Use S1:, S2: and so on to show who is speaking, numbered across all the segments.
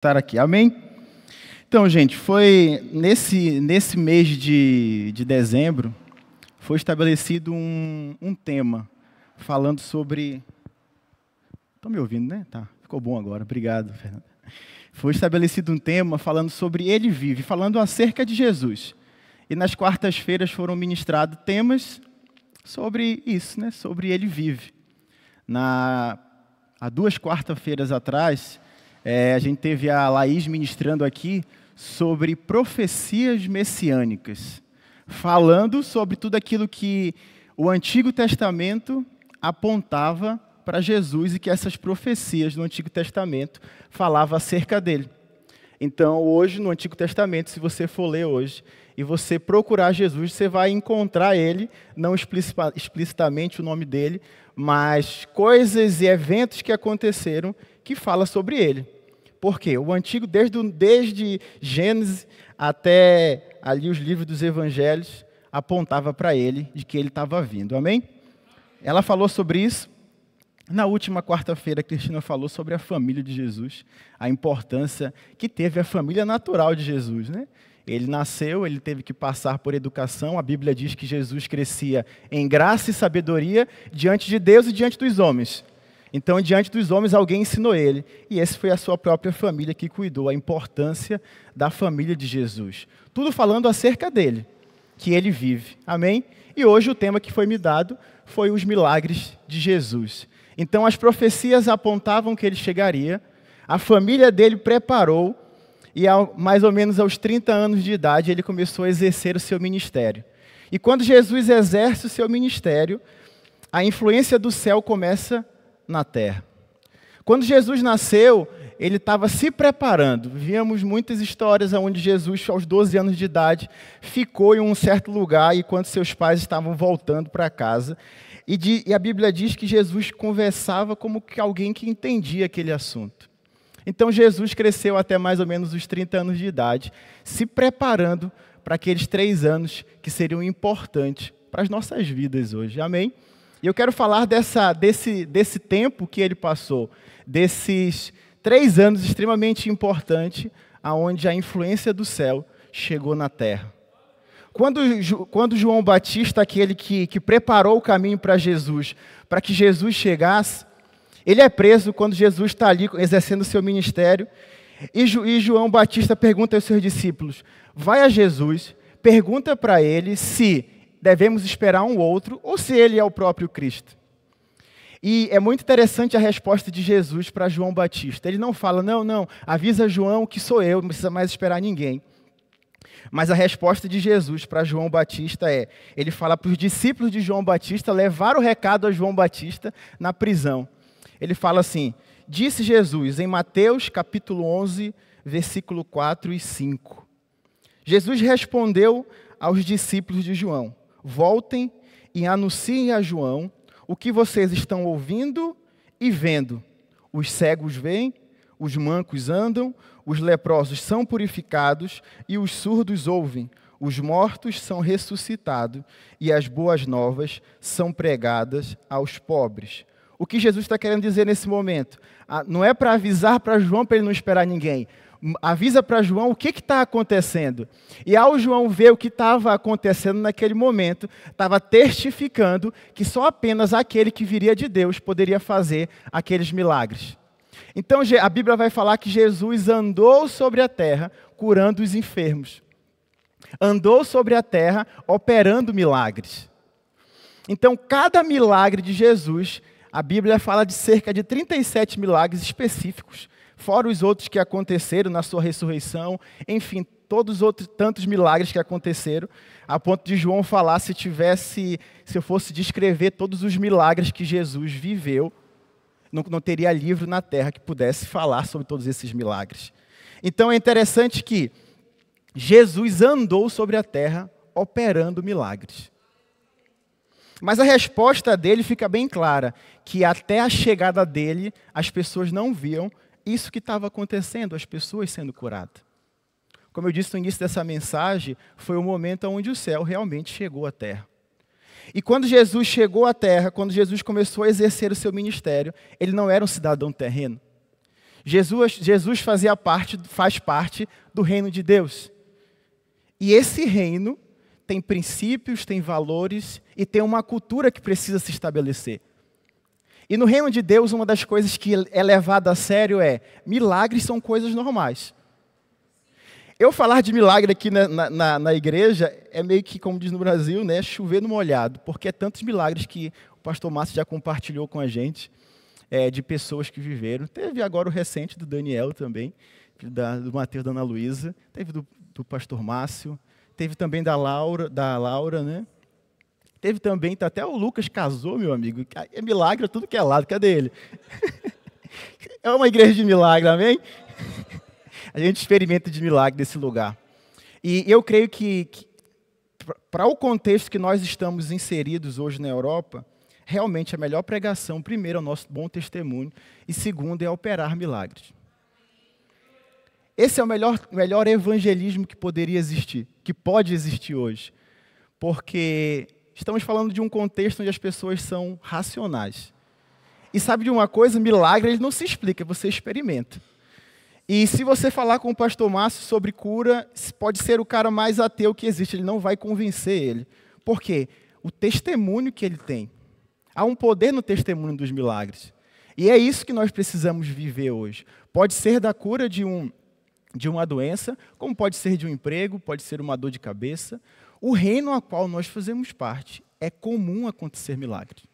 S1: Estar aqui, amém? Então, gente, foi nesse mês de dezembro, foi estabelecido um tema, falando sobre... Estão me ouvindo, né? Tá, ficou bom agora, obrigado, Fernando. Foi estabelecido um tema falando sobre Ele Vive, falando acerca de Jesus. E nas quartas-feiras foram ministrados temas sobre isso, né? Sobre Ele Vive. Há 2 quarta-feiras atrás... a gente teve a Laís ministrando aqui sobre profecias messiânicas, falando sobre tudo aquilo que o Antigo Testamento apontava para Jesus e que essas profecias do Antigo Testamento falavam acerca dele. Então, hoje, no Antigo Testamento, se você for ler hoje e você procurar Jesus, você vai encontrar ele, não explicitamente o nome dele, mas coisas e eventos que aconteceram que fala sobre ele. Por quê? O Antigo, desde Gênesis até ali os livros dos Evangelhos, apontava para ele de que ele estava vindo. Amém? Ela falou sobre isso. Na última quarta-feira, a Cristina falou sobre a família de Jesus, a importância que teve a família natural de Jesus, né? Ele nasceu, ele teve que passar por educação. A Bíblia diz que Jesus crescia em graça e sabedoria diante de Deus e diante dos homens. Então, diante dos homens, alguém ensinou ele. E essa foi a sua própria família que cuidou, a importância da família de Jesus. Tudo falando acerca dele, que ele vive. Amém? E hoje o tema que foi me dado foi os milagres de Jesus. Então, as profecias apontavam que ele chegaria, a família dele preparou, e mais ou menos aos 30 anos de idade, ele começou a exercer o seu ministério. E quando Jesus exerce o seu ministério, a influência do céu começa na terra. Quando Jesus nasceu, ele estava se preparando. Víamos muitas histórias onde Jesus, aos 12 anos de idade, ficou em um certo lugar enquanto seus pais estavam voltando para casa. E a Bíblia diz que Jesus conversava como que alguém que entendia aquele assunto. Então Jesus cresceu até mais ou menos os 30 anos de idade, se preparando para aqueles 3 anos que seriam importantes para as nossas vidas hoje. Amém? E eu quero falar desse tempo que ele passou, desses 3 anos extremamente importantes, onde a influência do céu chegou na terra. Quando João Batista, aquele que preparou o caminho para Jesus, para que Jesus chegasse, ele é preso quando Jesus está ali exercendo o seu ministério, e João Batista pergunta aos seus discípulos, vai a Jesus, pergunta para ele se devemos esperar um outro, ou se ele é o próprio Cristo. E é muito interessante a resposta de Jesus para João Batista. Ele não fala, não, avisa João que sou eu, não precisa mais esperar ninguém. Mas a resposta de Jesus para João Batista ele fala para os discípulos de João Batista levar o recado a João Batista na prisão. Ele fala assim, disse Jesus em Mateus capítulo 11, versículo 4 e 5. Jesus respondeu aos discípulos de João, voltem e anunciem a João o que vocês estão ouvindo e vendo. Os cegos veem, os mancos andam, os leprosos são purificados e os surdos ouvem. Os mortos são ressuscitados e as boas novas são pregadas aos pobres. O que Jesus está querendo dizer nesse momento? Não é para avisar para João para ele não esperar ninguém. Avisa para João o que está acontecendo. E ao João ver o que estava acontecendo naquele momento, estava testificando que só apenas aquele que viria de Deus poderia fazer aqueles milagres. Então a Bíblia vai falar que Jesus andou sobre a terra curando os enfermos. Andou sobre a terra operando milagres. Então cada milagre de Jesus, a Bíblia fala de cerca de 37 milagres específicos, fora os outros que aconteceram na sua ressurreição, enfim, todos os outros tantos milagres que aconteceram, a ponto de João falar, se eu fosse descrever todos os milagres que Jesus viveu, não teria livro na terra que pudesse falar sobre todos esses milagres. Então é interessante que Jesus andou sobre a terra operando milagres. Mas a resposta dele fica bem clara, que até a chegada dele, as pessoas não viam isso que estava acontecendo, as pessoas sendo curadas. Como eu disse no início dessa mensagem, foi o momento onde o céu realmente chegou à terra. E quando Jesus chegou à terra, quando Jesus começou a exercer o seu ministério, ele não era um cidadão terreno. Jesus faz parte do reino de Deus. E esse reino tem princípios, tem valores e tem uma cultura que precisa se estabelecer. E no reino de Deus, uma das coisas que é levada a sério é: milagres são coisas normais. Eu falar de milagre aqui na igreja é meio que, como diz no Brasil, né, chover no molhado, porque é tantos milagres que o pastor Márcio já compartilhou com a gente, de pessoas que viveram. Teve agora o recente do Daniel também, do Mateus e da Ana Luísa, teve do pastor Márcio, teve também da Laura, né? Teve também, até o Lucas casou, meu amigo. É milagre a tudo que é lado, cadê ele? É uma igreja de milagre, amém? A gente experimenta de milagre nesse lugar. E eu creio que para o contexto que nós estamos inseridos hoje na Europa, realmente a melhor pregação, primeiro, é o nosso bom testemunho, e segundo, é operar milagres. Esse é o melhor evangelismo que poderia existir, que pode existir hoje. Porque estamos falando de um contexto onde as pessoas são racionais. E sabe de uma coisa? Milagre ele não se explica, você experimenta. E se você falar com o pastor Márcio sobre cura, pode ser o cara mais ateu que existe, ele não vai convencer ele. Por quê? O testemunho que ele tem. Há um poder no testemunho dos milagres. E é isso que nós precisamos viver hoje. Pode ser da cura de uma doença, como pode ser de um emprego, pode ser uma dor de cabeça. O reino a qual nós fazemos parte, é comum acontecer milagres.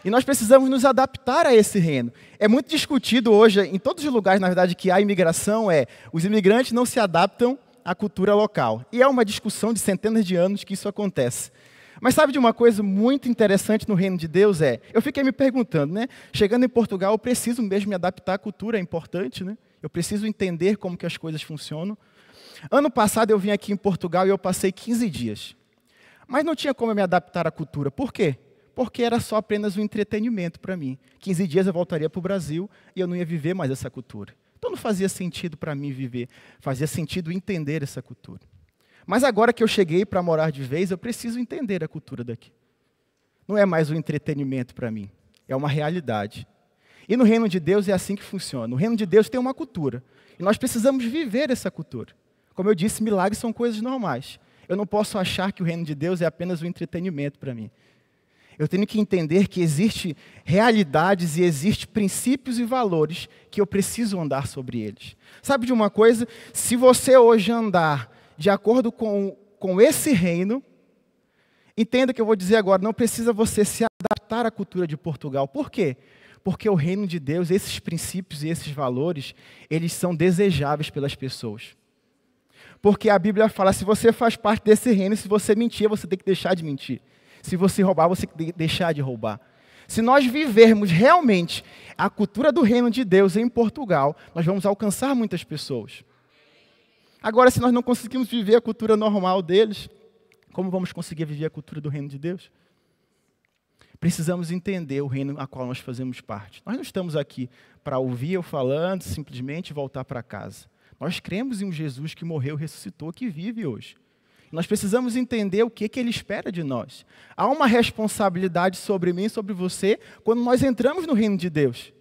S1: E nós precisamos nos adaptar a esse reino. É muito discutido hoje, em todos os lugares, na verdade, que há imigração, os imigrantes não se adaptam à cultura local. E é uma discussão de centenas de anos que isso acontece. Mas sabe de uma coisa muito interessante no reino de Deus? Eu fiquei me perguntando, né? Chegando em Portugal, eu preciso mesmo me adaptar à cultura, é importante, né? Eu preciso entender como que as coisas funcionam. Ano passado eu vim aqui em Portugal e eu passei 15 dias. Mas não tinha como eu me adaptar à cultura. Por quê? Porque era só apenas um entretenimento para mim. 15 dias eu voltaria para o Brasil e eu não ia viver mais essa cultura. Então não fazia sentido para mim viver, fazia sentido entender essa cultura. Mas agora que eu cheguei para morar de vez, eu preciso entender a cultura daqui. Não é mais um entretenimento para mim, é uma realidade. E no reino de Deus é assim que funciona. No reino de Deus tem uma cultura. E nós precisamos viver essa cultura. Como eu disse, milagres são coisas normais. Eu não posso achar que o reino de Deus é apenas um entretenimento para mim. Eu tenho que entender que existem realidades e existem princípios e valores que eu preciso andar sobre eles. Sabe de uma coisa? Se você hoje andar de acordo com esse reino, entenda o que eu vou dizer agora, não precisa você se adaptar à cultura de Portugal. Por quê? Porque o reino de Deus, esses princípios e esses valores, eles são desejáveis pelas pessoas. Porque a Bíblia fala, se você faz parte desse reino, se você mentir, você tem que deixar de mentir. Se você roubar, você tem que deixar de roubar. Se nós vivermos realmente a cultura do reino de Deus em Portugal, nós vamos alcançar muitas pessoas. Agora, se nós não conseguimos viver a cultura normal deles, como vamos conseguir viver a cultura do reino de Deus? Precisamos entender o reino a qual nós fazemos parte. Nós não estamos aqui para ouvir eu falando, simplesmente voltar para casa. Nós cremos em um Jesus que morreu, ressuscitou, que vive hoje. Nós precisamos entender o que Ele espera de nós. Há uma responsabilidade sobre mim e sobre você quando nós entramos no reino de Deus.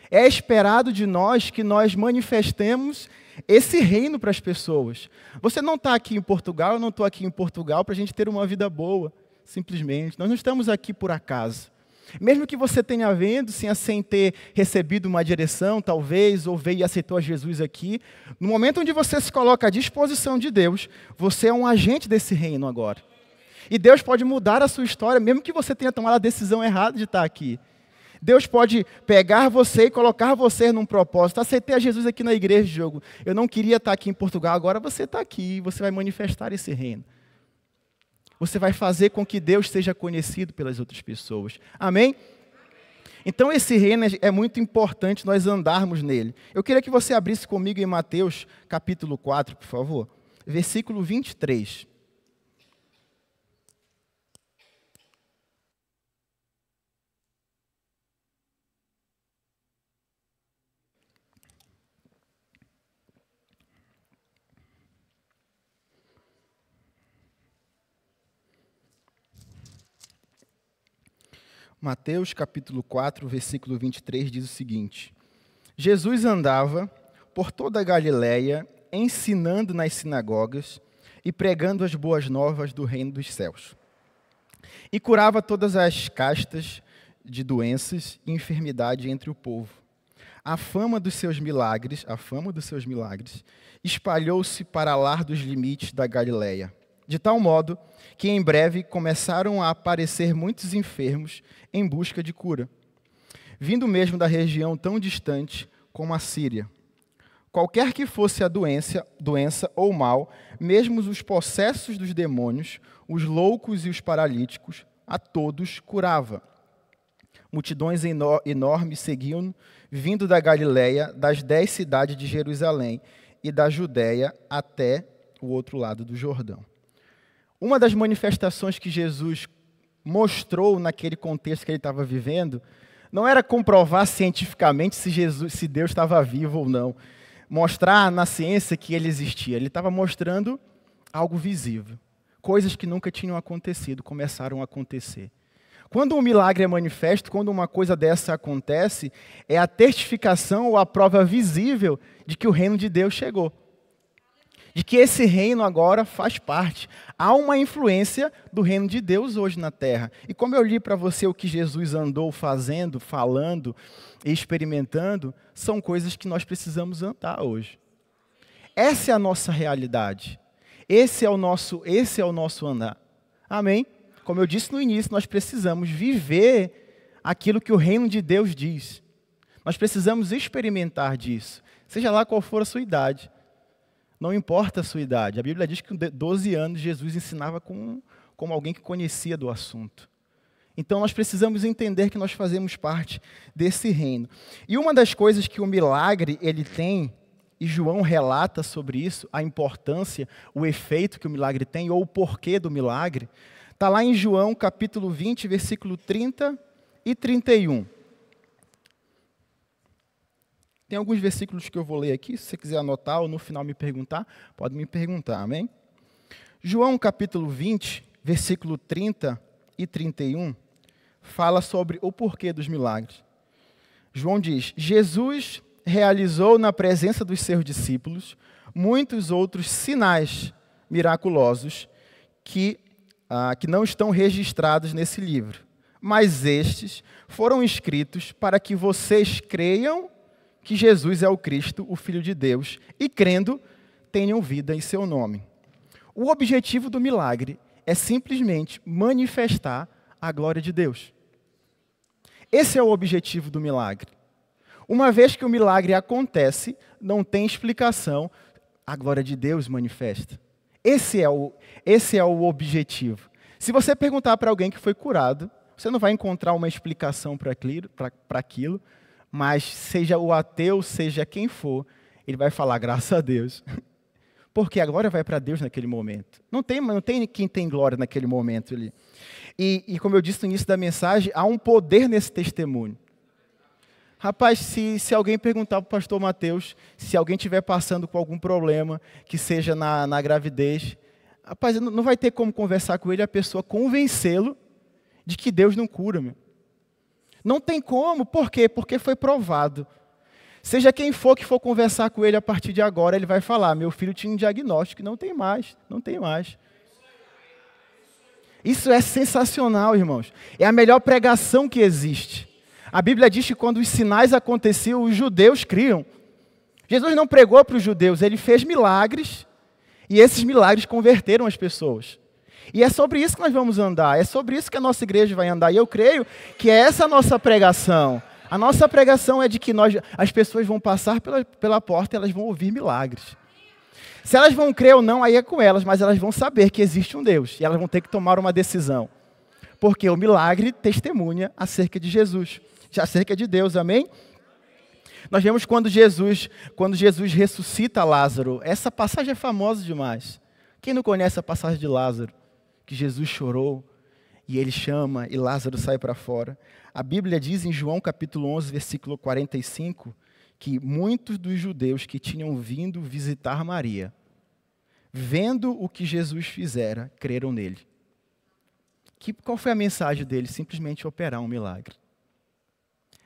S1: É esperado de nós que nós manifestemos esse reino para as pessoas. Você não está aqui em Portugal, eu não estou aqui em Portugal para a gente ter uma vida boa, simplesmente. Nós não estamos aqui por acaso. Mesmo que você tenha vindo sem ter recebido uma direção, talvez, ou veio e aceitou a Jesus aqui, no momento onde você se coloca à disposição de Deus, você é um agente desse reino agora. E Deus pode mudar a sua história, mesmo que você tenha tomado a decisão errada de estar aqui. Deus pode pegar você e colocar você num propósito. Aceitei a Jesus aqui na igreja, Diogo. Eu não queria estar aqui em Portugal, agora você está aqui, você vai manifestar esse reino. Você vai fazer com que Deus seja conhecido pelas outras pessoas. Amém? Então esse reino é muito importante nós andarmos nele. Eu queria que você abrisse comigo em Mateus capítulo 4, por favor. Versículo 23. Mateus capítulo 4, versículo 23 diz o seguinte: Jesus andava por toda a Galiléia, ensinando nas sinagogas e pregando as boas novas do reino dos céus. E curava todas as castas de doenças e enfermidade entre o povo. A fama dos seus milagres espalhou-se para lá dos limites da Galiléia, de tal modo que em breve começaram a aparecer muitos enfermos em busca de cura, vindo mesmo da região tão distante como a Síria. Qualquer que fosse a doença ou mal, mesmo os possessos dos demônios, os loucos e os paralíticos, a todos curava. Multidões enormes seguiam, vindo da Galiléia, das 10 cidades de Jerusalém e da Judéia até o outro lado do Jordão. Uma das manifestações que Jesus mostrou naquele contexto que ele estava vivendo, não era comprovar cientificamente se Deus estava vivo ou não, mostrar na ciência que ele existia. Ele estava mostrando algo visível. Coisas que nunca tinham acontecido, começaram a acontecer. Quando um milagre é manifesto, quando uma coisa dessa acontece, é a testificação ou a prova visível de que o reino de Deus chegou. De que esse reino agora faz parte. Há uma influência do reino de Deus hoje na terra. E como eu li para você o que Jesus andou fazendo, falando e experimentando, são coisas que nós precisamos andar hoje. Essa é a nossa realidade. Esse é o nosso andar. Amém? Como eu disse no início, nós precisamos viver aquilo que o reino de Deus diz. Nós precisamos experimentar disso, seja lá qual for a sua idade. Não importa a sua idade. A Bíblia diz que com 12 anos Jesus ensinava como alguém que conhecia do assunto. Então nós precisamos entender que nós fazemos parte desse reino. E uma das coisas que o milagre ele tem, e João relata sobre isso, a importância, o efeito que o milagre tem, ou o porquê do milagre, está lá em João capítulo 20, versículo 30 e 31. Tem alguns versículos que eu vou ler aqui, se você quiser anotar ou no final me perguntar, pode me perguntar, amém? João capítulo 20, versículo 30 e 31, fala sobre o porquê dos milagres. João diz: Jesus realizou na presença dos seus discípulos muitos outros sinais miraculosos que não estão registrados nesse livro. Mas estes foram escritos para que vocês creiam que Jesus é o Cristo, o Filho de Deus, e crendo, tenham vida em seu nome. O objetivo do milagre é simplesmente manifestar a glória de Deus. Esse é o objetivo do milagre. Uma vez que o milagre acontece, não tem explicação, a glória de Deus manifesta. Esse é o objetivo. Se você perguntar para alguém que foi curado, você não vai encontrar uma explicação para aquilo, mas seja o ateu, seja quem for, ele vai falar graças a Deus. Porque a glória vai para Deus naquele momento. Não tem quem tem glória naquele momento ali. E como eu disse no início da mensagem, há um poder nesse testemunho. Rapaz, se alguém perguntar para o pastor Mateus, se alguém estiver passando por algum problema, que seja na gravidez, rapaz, não vai ter como conversar com ele, a pessoa convencê-lo de que Deus não cura, meu. Não tem como, por quê? Porque foi provado. Seja quem for que for conversar com ele a partir de agora, ele vai falar: meu filho tinha um diagnóstico, não tem mais. Isso é sensacional, irmãos. É a melhor pregação que existe. A Bíblia diz que quando os sinais aconteciam, os judeus criam. Jesus não pregou para os judeus, ele fez milagres, e esses milagres converteram as pessoas. E é sobre isso que nós vamos andar, é sobre isso que a nossa igreja vai andar. E eu creio que é essa a nossa pregação. A nossa pregação é de que as pessoas vão passar pela porta e elas vão ouvir milagres. Se elas vão crer ou não, aí é com elas, mas elas vão saber que existe um Deus. E elas vão ter que tomar uma decisão. Porque o milagre testemunha acerca de Jesus, acerca de Deus, amém? Nós vemos quando Jesus ressuscita Lázaro. Essa passagem é famosa demais. Quem não conhece a passagem de Lázaro? Que Jesus chorou e ele chama e Lázaro sai para fora. A Bíblia diz em João capítulo 11, versículo 45, que muitos dos judeus que tinham vindo visitar Maria, vendo o que Jesus fizera, creram nele. Qual foi a mensagem dele? Simplesmente operar um milagre.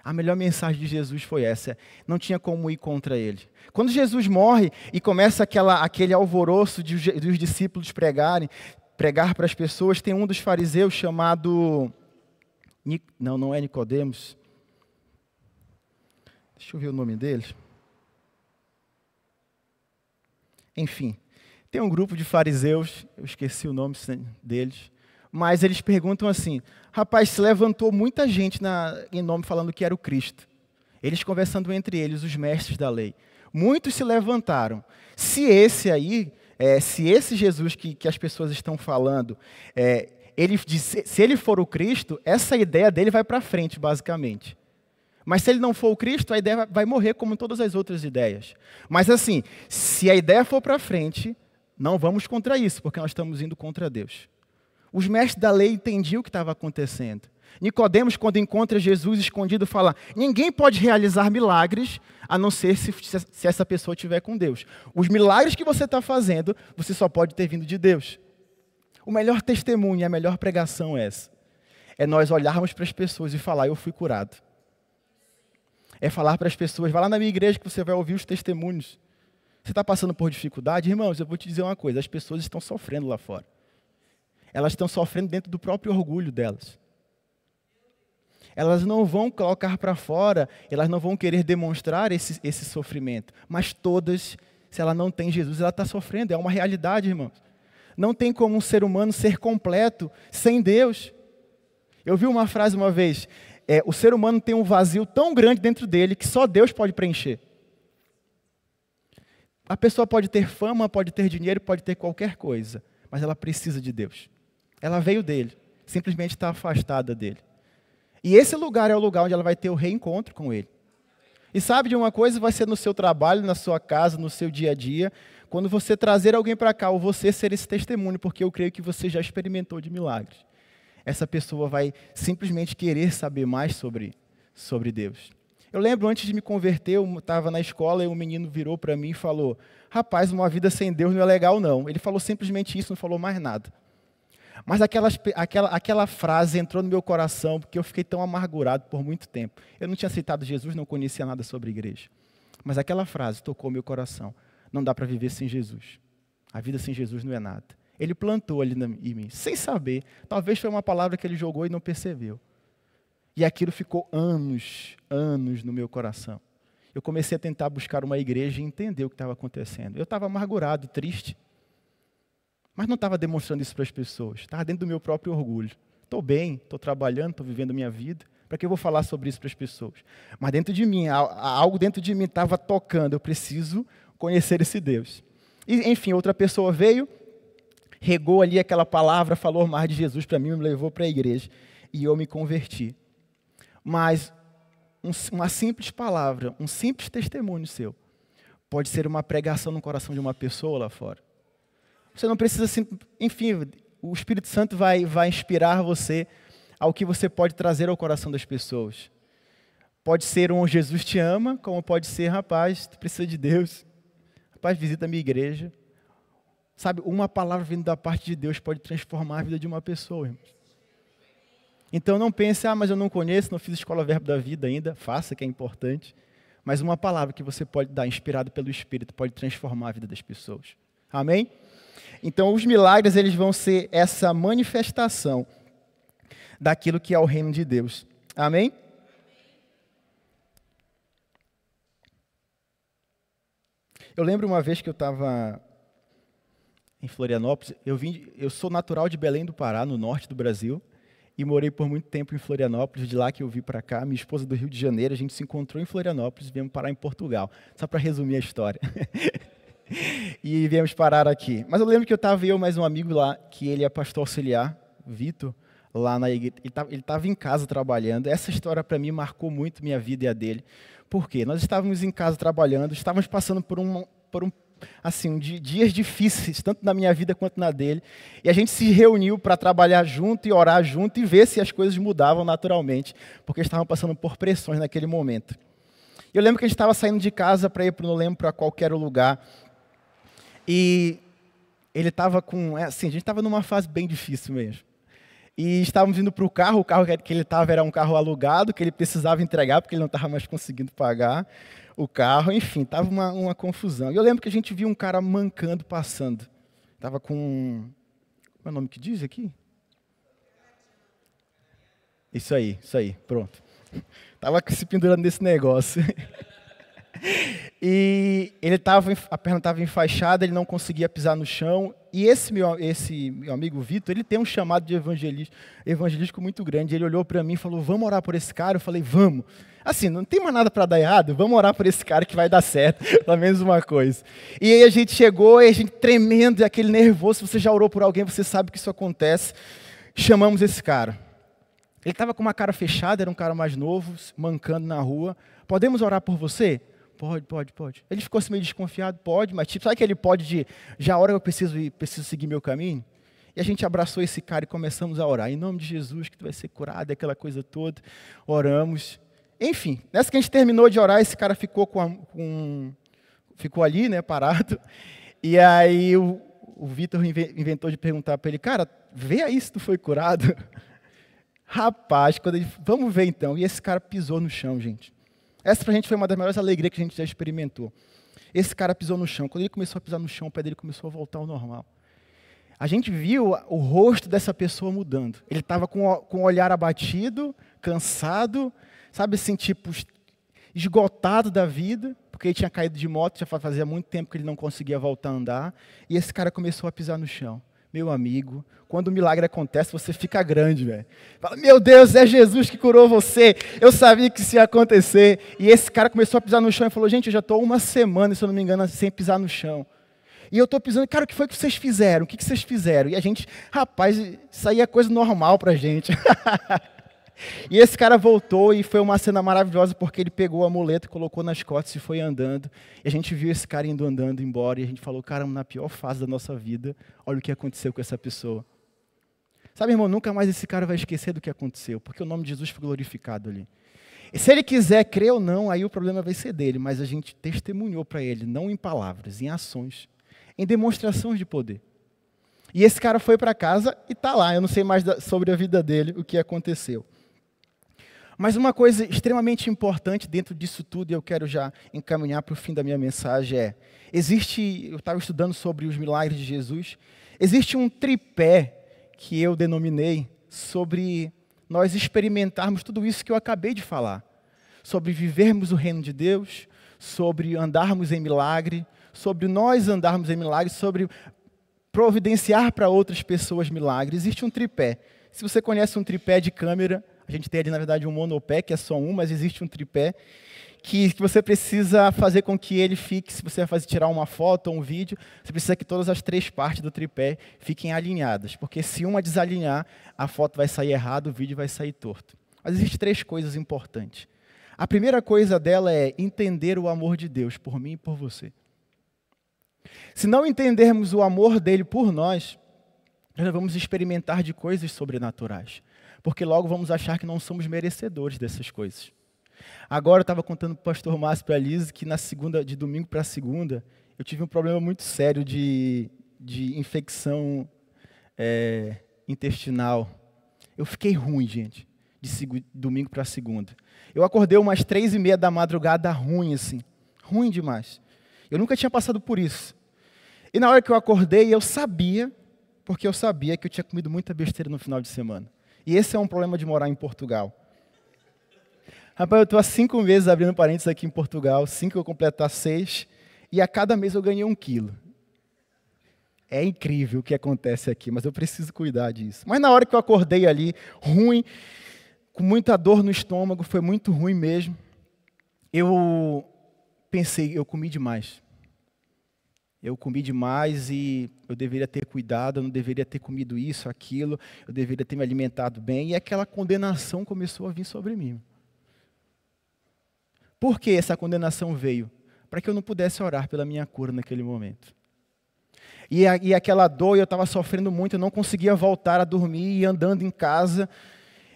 S1: A melhor mensagem de Jesus foi essa. Não tinha como ir contra ele. Quando Jesus morre e começa aquele alvoroço dos discípulos pregar para as pessoas, tem um dos fariseus chamado... Não é Nicodemos. Deixa eu ver o nome dele. Enfim, tem um grupo de fariseus, eu esqueci o nome deles, mas eles perguntam assim: rapaz, se levantou muita gente em nome falando que era o Cristo. Eles conversando entre eles, os mestres da lei. Muitos se levantaram. Se esse Jesus que as pessoas estão falando, se ele for o Cristo, essa ideia dele vai para frente, basicamente. Mas se ele não for o Cristo, a ideia vai morrer como todas as outras ideias. Mas assim, se a ideia for para frente, não vamos contra isso, porque nós estamos indo contra Deus. Os mestres da lei entendiam o que estava acontecendo. Nicodemos, quando encontra Jesus escondido, fala: ninguém pode realizar milagres, a não ser se essa pessoa estiver com Deus. Os milagres que você está fazendo, você só pode ter vindo de Deus. O melhor testemunho e a melhor pregação é essa. É nós olharmos para as pessoas e falar: eu fui curado. É falar para as pessoas: vai lá na minha igreja que você vai ouvir os testemunhos. Você está passando por dificuldade? Irmãos, eu vou te dizer uma coisa: as pessoas estão sofrendo lá fora. Elas estão sofrendo dentro do próprio orgulho delas. Elas não vão colocar para fora, elas não vão querer demonstrar esse sofrimento. Mas todas, se ela não tem Jesus, ela está sofrendo. É uma realidade, irmãos. Não tem como um ser humano ser completo sem Deus. Eu vi uma frase uma vez: o ser humano tem um vazio tão grande dentro dele que só Deus pode preencher. A pessoa pode ter fama, pode ter dinheiro, pode ter qualquer coisa, mas ela precisa de Deus. Ela veio dele, simplesmente está afastada dele. E esse lugar é o lugar onde ela vai ter o reencontro com ele. E sabe de uma coisa? Vai ser no seu trabalho, na sua casa, no seu dia a dia, quando você trazer alguém para cá, ou você ser esse testemunho, porque eu creio que você já experimentou de milagres. Essa pessoa vai simplesmente querer saber mais sobre Deus. Eu lembro, antes de me converter, eu estava na escola e um menino virou para mim e falou: rapaz, uma vida sem Deus não é legal não. Ele falou simplesmente isso, não falou mais nada. Mas aquela frase entrou no meu coração, porque eu fiquei tão amargurado por muito tempo. Eu não tinha aceitado Jesus, não conhecia nada sobre igreja. Mas aquela frase tocou meu coração. Não dá para viver sem Jesus. A vida sem Jesus não é nada. Ele plantou ali em mim, sem saber. Talvez foi uma palavra que ele jogou e não percebeu. E aquilo ficou anos no meu coração. Eu comecei a tentar buscar uma igreja e entender o que estava acontecendo. Eu estava amargurado, triste. Mas não estava demonstrando isso para as pessoas. Estava dentro do meu próprio orgulho. Estou bem, estou trabalhando, estou vivendo a minha vida. Para que eu vou falar sobre isso para as pessoas? Mas dentro de mim, algo dentro de mim estava tocando. Eu preciso conhecer esse Deus. E, enfim, outra pessoa veio, regou ali aquela palavra, falou mais de Jesus para mim, me levou para a igreja. E eu me converti. Mas uma simples palavra, um simples testemunho seu, pode ser uma pregação no coração de uma pessoa lá fora. Você não precisa, enfim, o Espírito Santo vai inspirar você ao que você pode trazer ao coração das pessoas. Pode ser um Jesus te ama, como pode ser: rapaz, tu precisa de Deus. Rapaz, visita a minha igreja. Sabe, uma palavra vindo da parte de Deus pode transformar a vida de uma pessoa, irmãos. Então não pense: mas eu não conheço, não fiz escola Verbo da Vida ainda. Faça, que é importante. Mas uma palavra que você pode dar, inspirada pelo Espírito, pode transformar a vida das pessoas. Amém? Então, os milagres, eles vão ser essa manifestação daquilo que é o reino de Deus. Amém? Eu lembro uma vez que eu estava em Florianópolis. Eu sou natural de Belém do Pará, no norte do Brasil, e morei por muito tempo em Florianópolis. De lá que eu vim para cá, minha esposa do Rio de Janeiro, a gente se encontrou em Florianópolis e viemos parar em Portugal. Só para resumir a história. E viemos parar aqui. Mas eu lembro que eu mais um amigo lá, que ele é pastor auxiliar, Vitor, lá na igreja. Ele estava em casa trabalhando. Essa história para mim marcou muito minha vida e a dele. Por quê? Nós estávamos em casa trabalhando, estávamos passando por dias difíceis, tanto na minha vida quanto na dele. E a gente se reuniu para trabalhar junto e orar junto e ver se as coisas mudavam naturalmente, porque estavam passando por pressões naquele momento. Eu lembro que a gente estava saindo de casa para ir, não lembro, para qualquer lugar. E ele estava a gente estava numa fase bem difícil mesmo. E estávamos indo para o carro que ele estava era um carro alugado, que ele precisava entregar, porque ele não estava mais conseguindo pagar o carro. Enfim, estava uma confusão. E eu lembro que a gente viu um cara mancando passando. Estava com... Qual é o nome que diz aqui? Isso aí, pronto. Estava se pendurando nesse negócio. E a perna estava enfaixada, ele não conseguia pisar no chão. E esse meu amigo Vitor, ele tem um chamado de evangelístico muito grande. Ele olhou para mim e falou, vamos orar por esse cara? Eu falei, vamos. Assim, não tem mais nada para dar errado, vamos orar por esse cara que vai dar certo, pelo menos uma coisa. E aí a gente chegou, e a gente tremendo, e aquele nervoso, se você já orou por alguém, você sabe que isso acontece. Chamamos esse cara. Ele estava com uma cara fechada, era um cara mais novo, mancando na rua. Podemos orar por você? Pode. Ele ficou assim meio desconfiado, pode, mas tipo, sabe aquele pode de, já a hora eu preciso seguir meu caminho? E a gente abraçou esse cara e começamos a orar. Em nome de Jesus, que tu vai ser curado, aquela coisa toda. Oramos. Enfim, nessa que a gente terminou de orar, esse cara ficou ficou ali, né, parado. E aí o Vitor inventou de perguntar para ele, cara, vê aí se tu foi curado. Rapaz, vamos ver então. E esse cara pisou no chão, gente. Essa pra gente foi uma das maiores alegrias que a gente já experimentou. Esse cara pisou no chão. Quando ele começou a pisar no chão, o pé dele começou a voltar ao normal. A gente viu o rosto dessa pessoa mudando. Ele estava com o olhar abatido, cansado, sabe assim, tipo, esgotado da vida, porque ele tinha caído de moto, já fazia muito tempo que ele não conseguia voltar a andar. E esse cara começou a pisar no chão. Meu amigo, quando o milagre acontece, você fica grande, velho. Fala, meu Deus, é Jesus que curou você. Eu sabia que isso ia acontecer. E esse cara começou a pisar no chão e falou, gente, eu já estou uma semana, se eu não me engano, sem pisar no chão. E eu estou pisando, cara, o que foi que vocês fizeram? O que vocês fizeram? E a gente, rapaz, isso aí é coisa normal pra gente. E esse cara voltou e foi uma cena maravilhosa porque ele pegou a muleta, colocou nas costas e foi andando. E a gente viu esse cara indo andando embora e a gente falou, cara, na pior fase da nossa vida, olha o que aconteceu com essa pessoa. Sabe, irmão, nunca mais esse cara vai esquecer do que aconteceu, porque o nome de Jesus foi glorificado ali. E se ele quiser crer ou não, aí o problema vai ser dele, mas a gente testemunhou para ele, não em palavras, em ações, em demonstrações de poder. E esse cara foi para casa e está lá, eu não sei mais sobre a vida dele, o que aconteceu. Mas uma coisa extremamente importante dentro disso tudo, e eu quero já encaminhar para o fim da minha mensagem, eu estava estudando sobre os milagres de Jesus, existe um tripé que eu denominei sobre nós experimentarmos tudo isso que eu acabei de falar, sobre vivermos o reino de Deus, sobre andarmos em milagre, sobre nós andarmos em milagre, sobre providenciar para outras pessoas milagres. Existe um tripé. Se você conhece um tripé de câmera, a gente tem ali, na verdade, um monopé, que é só um, mas existe um tripé que você precisa fazer com que ele fique, se você vai tirar uma foto ou um vídeo, você precisa que todas as três partes do tripé fiquem alinhadas, porque se uma desalinhar, a foto vai sair errada, o vídeo vai sair torto. Mas existem três coisas importantes. A primeira coisa dela é entender o amor de Deus por mim e por você. Se não entendermos o amor dele por nós vamos experimentar de coisas sobrenaturais, porque logo vamos achar que não somos merecedores dessas coisas. Agora eu estava contando para o pastor Márcio e para a Lise que de domingo para segunda, eu tive um problema muito sério de infecção intestinal. Eu fiquei ruim, gente, de domingo para segunda. Eu acordei umas 3h30 da madrugada ruim, assim, ruim demais. Eu nunca tinha passado por isso. E na hora que eu acordei, eu sabia, porque eu sabia que eu tinha comido muita besteira no final de semana. E esse é um problema de morar em Portugal. Rapaz, eu estou há 5 meses abrindo parênteses aqui em Portugal, 5 eu completar 6, e a cada mês eu ganhei 1 quilo. É incrível o que acontece aqui, mas eu preciso cuidar disso. Mas na hora que eu acordei ali, ruim, com muita dor no estômago, foi muito ruim mesmo, eu pensei, eu comi demais. Eu comi demais e eu deveria ter cuidado, eu não deveria ter comido isso, aquilo, eu deveria ter me alimentado bem, e aquela condenação começou a vir sobre mim. Por que essa condenação veio? Para que eu não pudesse orar pela minha cura naquele momento. E aquela dor, eu estava sofrendo muito, eu não conseguia voltar a dormir, e andando em casa,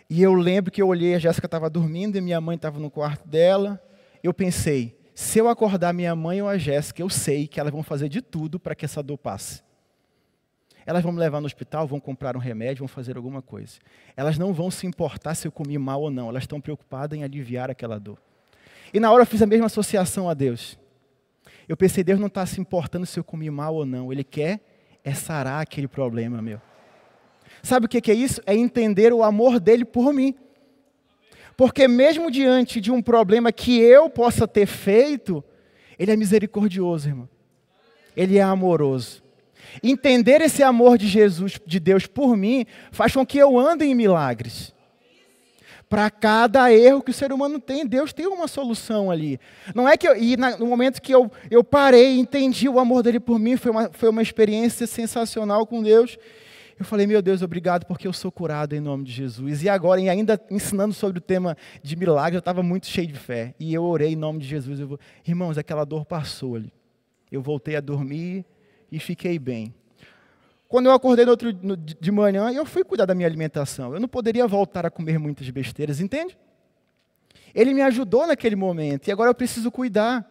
S1: e eu lembro que eu olhei, a Jéssica estava dormindo, e minha mãe estava no quarto dela, eu pensei, se eu acordar minha mãe ou a Jéssica, eu sei que elas vão fazer de tudo para que essa dor passe. Elas vão me levar no hospital, vão comprar um remédio, vão fazer alguma coisa. Elas não vão se importar se eu comi mal ou não. Elas estão preocupadas em aliviar aquela dor. E na hora eu fiz a mesma associação a Deus. Eu pensei, Deus não está se importando se eu comi mal ou não. Ele quer sarar aquele problema meu. Sabe o que é isso? É entender o amor dele por mim. Porque mesmo diante de um problema que eu possa ter feito, ele é misericordioso, irmão. Ele é amoroso. Entender esse amor de Jesus, de Deus por mim, faz com que eu ande em milagres. Para cada erro que o ser humano tem, Deus tem uma solução ali. Não é que no momento que eu parei e entendi o amor dele por mim, foi uma experiência sensacional com Deus. Eu falei, meu Deus, obrigado porque eu sou curado em nome de Jesus. E agora, e ainda ensinando sobre o tema de milagre, eu estava muito cheio de fé. E eu orei em nome de Jesus. Irmãos, aquela dor passou ali. Eu voltei a dormir e fiquei bem. Quando eu acordei de manhã, eu fui cuidar da minha alimentação. Eu não poderia voltar a comer muitas besteiras, entende? Ele me ajudou naquele momento e agora eu preciso cuidar.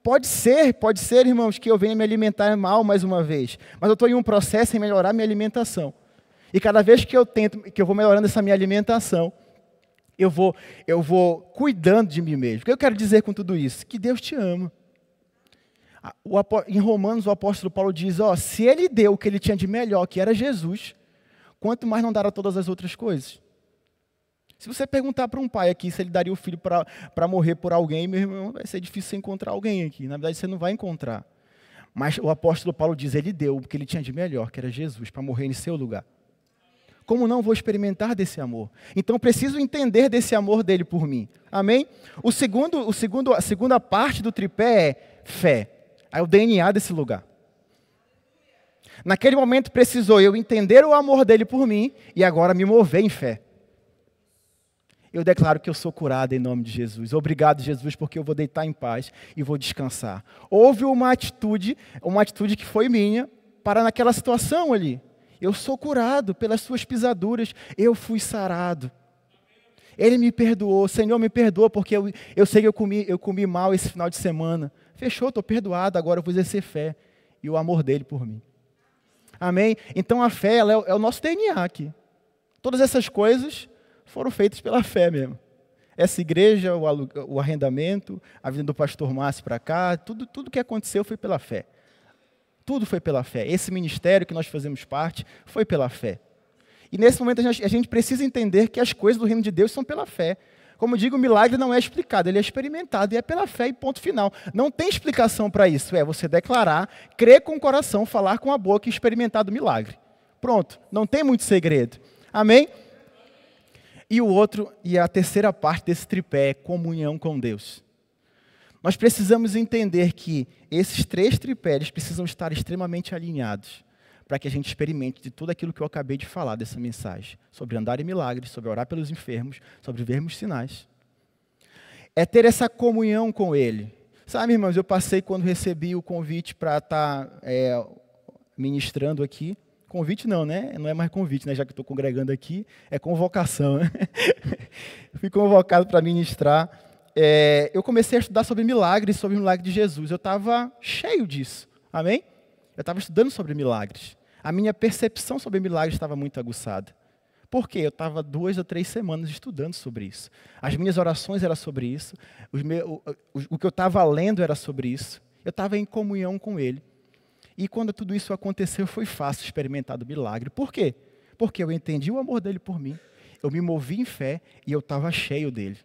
S1: Pode ser, irmãos, que eu venha me alimentar mal mais uma vez, mas eu estou em um processo em melhorar minha alimentação. E cada vez que eu vou melhorando essa minha alimentação, eu vou cuidando de mim mesmo. O que eu quero dizer com tudo isso? Que Deus te ama. Em Romanos, o apóstolo Paulo diz, se ele deu o que ele tinha de melhor, que era Jesus, quanto mais não dará todas as outras coisas? Se você perguntar para um pai aqui se ele daria o filho para morrer por alguém, meu irmão, vai ser difícil você encontrar alguém aqui. Na verdade, você não vai encontrar. Mas o apóstolo Paulo diz, ele deu o que ele tinha de melhor, que era Jesus, para morrer em seu lugar. Como não vou experimentar desse amor? Então, preciso entender desse amor dele por mim. Amém? A segunda parte do tripé é fé. É o DNA desse lugar. Naquele momento precisou eu entender o amor dele por mim e agora me mover em fé. Eu declaro que eu sou curado em nome de Jesus. Obrigado, Jesus, porque eu vou deitar em paz e vou descansar. Houve uma atitude que foi minha para naquela situação ali. Eu sou curado pelas suas pisaduras, eu fui sarado. Ele me perdoou, Senhor, me perdoa, porque eu sei que eu comi mal esse final de semana. Fechou, estou perdoado, agora eu vou exercer fé e o amor dele por mim. Amém? Então a fé ela é o nosso DNA aqui. Todas essas coisas foram feitas pela fé mesmo. Essa igreja, o arrendamento, a vinda do pastor Márcio para cá, tudo que aconteceu foi pela fé. Tudo foi pela fé. Esse ministério que nós fazemos parte foi pela fé. E nesse momento a gente precisa entender que as coisas do reino de Deus são pela fé. Como eu digo, o milagre não é explicado, ele é experimentado e é pela fé e ponto final. Não tem explicação para isso, é você declarar, crer com o coração, falar com a boca e experimentar do milagre. Pronto, não tem muito segredo. Amém? E a terceira parte desse tripé é comunhão com Deus. Nós precisamos entender que esses 3 tripés precisam estar extremamente alinhados para que a gente experimente de tudo aquilo que eu acabei de falar dessa mensagem, sobre andar em milagres, sobre orar pelos enfermos, sobre vermos sinais. É ter essa comunhão com Ele. Sabe, irmãos, eu passei quando recebi o convite para estar ministrando aqui. Convite não, né? Não é mais convite, né? Já que estou congregando aqui, é convocação. Né? Fui convocado para ministrar. Eu comecei a estudar sobre milagres, sobre o milagre de Jesus. Eu estava cheio disso. Amém? Eu estava estudando sobre milagres. A minha percepção sobre milagres estava muito aguçada. Por quê? Eu estava 2 a 3 semanas estudando sobre isso. As minhas orações eram sobre isso. O que eu estava lendo era sobre isso. Eu estava em comunhão com Ele. E quando tudo isso aconteceu, foi fácil experimentar do milagre. Por quê? Porque eu entendi o amor dele por mim. Eu me movi em fé e eu estava cheio dele.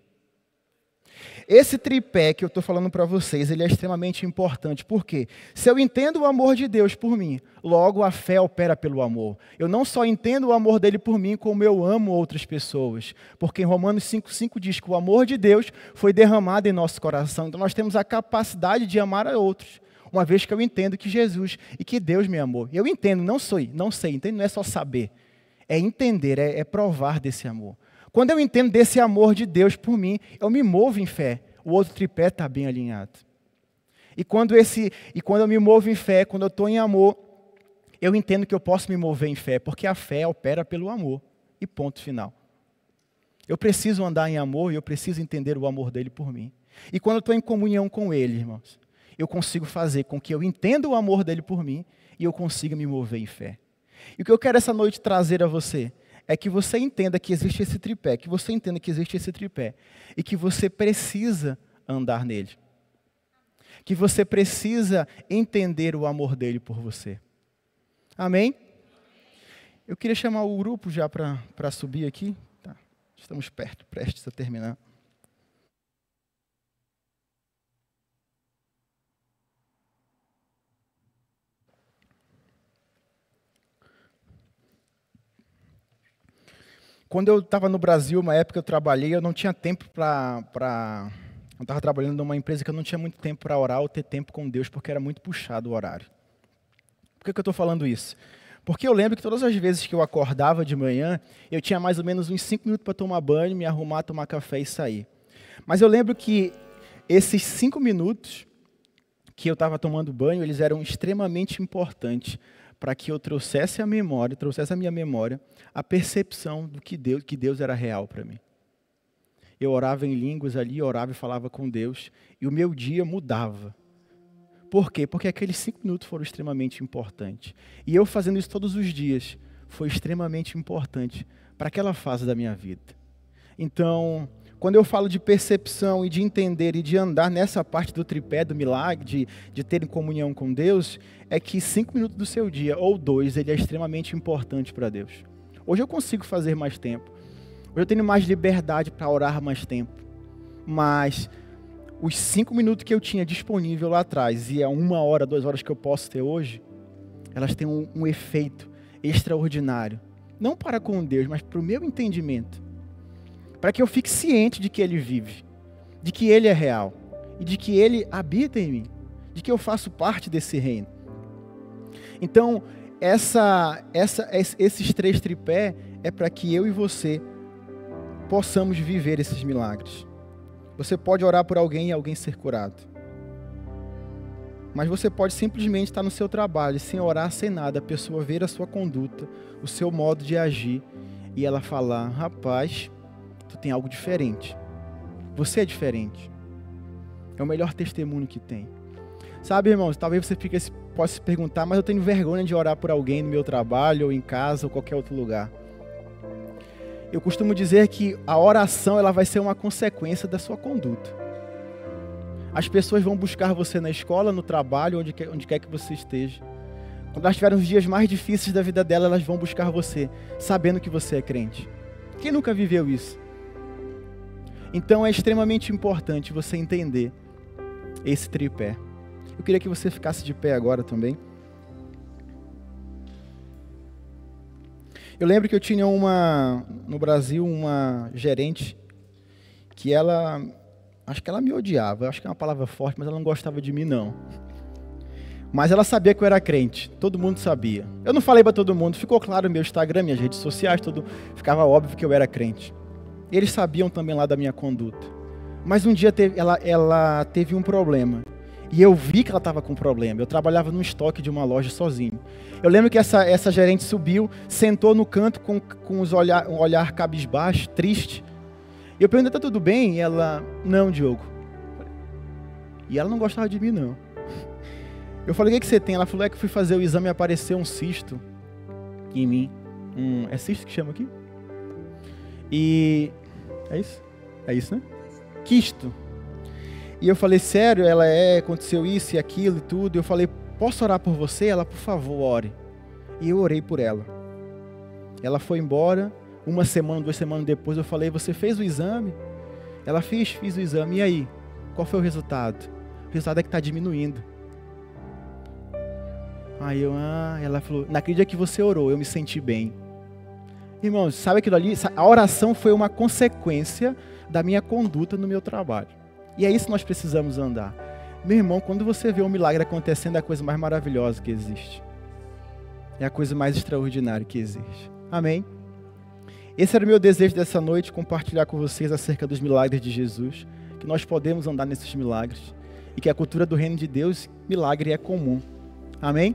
S1: Esse tripé que eu estou falando para vocês, ele é extremamente importante. Por quê? Se eu entendo o amor de Deus por mim, logo a fé opera pelo amor. Eu não só entendo o amor dele por mim, como eu amo outras pessoas. Porque em Romanos 5,5 diz que o amor de Deus foi derramado em nosso coração. Então nós temos a capacidade de amar a outros. Uma vez que eu entendo que Jesus e que Deus me amou. Eu entendo, não sei, entendo, não é só saber. É entender, é provar desse amor. Quando eu entendo desse amor de Deus por mim, eu me movo em fé. O outro tripé está bem alinhado. E quando eu me movo em fé, quando eu estou em amor, eu entendo que eu posso me mover em fé, porque a fé opera pelo amor. E ponto final. Eu preciso andar em amor e eu preciso entender o amor dele por mim. E quando eu estou em comunhão com ele, irmãos, eu consigo fazer com que eu entenda o amor dele por mim e eu consiga me mover em fé. E o que eu quero essa noite trazer a você é que você entenda que existe esse tripé, e que você precisa andar nele. Que você precisa entender o amor dele por você. Amém? Eu queria chamar o grupo já para subir aqui. Tá. Estamos prestes a terminar. Quando eu estava no Brasil, uma época eu trabalhei, eu não tinha tempo eu estava trabalhando numa empresa que eu não tinha muito tempo para orar ou ter tempo com Deus, porque era muito puxado o horário. Por que eu estou falando isso? Porque eu lembro que todas as vezes que eu acordava de manhã, eu tinha mais ou menos uns 5 minutos para tomar banho, me arrumar, tomar café e sair. Mas eu lembro que esses 5 minutos que eu estava tomando banho, eles eram extremamente importantes para que eu trouxesse à minha memória, a percepção do que Deus era real para mim. Eu orava em línguas ali, orava e falava com Deus, e o meu dia mudava. Por quê? Porque aqueles 5 minutos foram extremamente importantes. E eu fazendo isso todos os dias, foi extremamente importante para aquela fase da minha vida. Então, quando eu falo de percepção e de entender e de andar nessa parte do tripé do milagre, de ter comunhão com Deus, é que 5 minutos do seu dia, ou 2, ele é extremamente importante para Deus. Hoje eu consigo fazer mais tempo. Hoje eu tenho mais liberdade para orar mais tempo. Mas os 5 minutos que eu tinha disponível lá atrás, e a 1 hora, 2 horas que eu posso ter hoje, elas têm um efeito extraordinário. Não para com Deus, mas para o meu entendimento. Para que eu fique ciente de que Ele vive, de que Ele é real, e de que Ele habita em mim, de que eu faço parte desse reino. Então, esses 3 tripés é para que eu e você possamos viver esses milagres. Você pode orar por alguém e alguém ser curado. Mas você pode simplesmente estar no seu trabalho, sem orar, sem nada, a pessoa ver a sua conduta, o seu modo de agir, e ela falar, rapaz, tu tem algo diferente. Você é diferente. É o melhor testemunho que tem. Sabe, irmãos, talvez você possa se perguntar, mas eu tenho vergonha de orar por alguém no meu trabalho, ou em casa, ou qualquer outro lugar. Eu costumo dizer que a oração ela vai ser uma consequência da sua conduta. As pessoas vão buscar você na escola, no trabalho, onde quer que você esteja. Quando elas tiverem os dias mais difíceis da vida dela, elas vão buscar você, sabendo que você é crente. Quem nunca viveu isso? Então é extremamente importante você entender esse tripé. Eu queria que você ficasse de pé agora também. Eu lembro que eu tinha no Brasil, uma gerente que acho que ela me odiava, acho que é uma palavra forte, mas ela não gostava de mim não. Mas ela sabia que eu era crente, todo mundo sabia. Eu não falei para todo mundo, ficou claro no meu Instagram, minhas redes sociais, ficava óbvio que eu era crente. Eles sabiam também lá da minha conduta. Mas um dia ela teve um problema. E eu vi que ela estava com problema. Eu trabalhava no estoque de uma loja sozinho. Eu lembro que essa gerente subiu, sentou no canto com um olhar cabisbaixo, triste. E eu perguntei, tá tudo bem? E ela, não, Diogo. E ela não gostava de mim, não. Eu falei, o que você tem? Ela falou, é que fui fazer o exame e apareceu um cisto em mim. É cisto que chama aqui? E... é isso? É isso, né? Quisto. E eu falei, sério, aconteceu isso e aquilo e tudo. Eu falei, posso orar por você? Ela, por favor, ore. E eu orei por ela. Ela foi embora, 1 semana, 2 semanas depois, eu falei, você fez o exame? Ela fiz o exame. E aí? Qual foi o resultado? O resultado é que está diminuindo. Aí ela falou, naquele dia que você orou, eu me senti bem. Irmãos, sabe aquilo ali? A oração foi uma consequência da minha conduta no meu trabalho. E é isso que nós precisamos andar. Meu irmão, quando você vê um milagre acontecendo, é a coisa mais maravilhosa que existe. É a coisa mais extraordinária que existe. Amém? Esse era o meu desejo dessa noite, compartilhar com vocês acerca dos milagres de Jesus, que nós podemos andar nesses milagres, e que a cultura do reino de Deus, milagre é comum. Amém?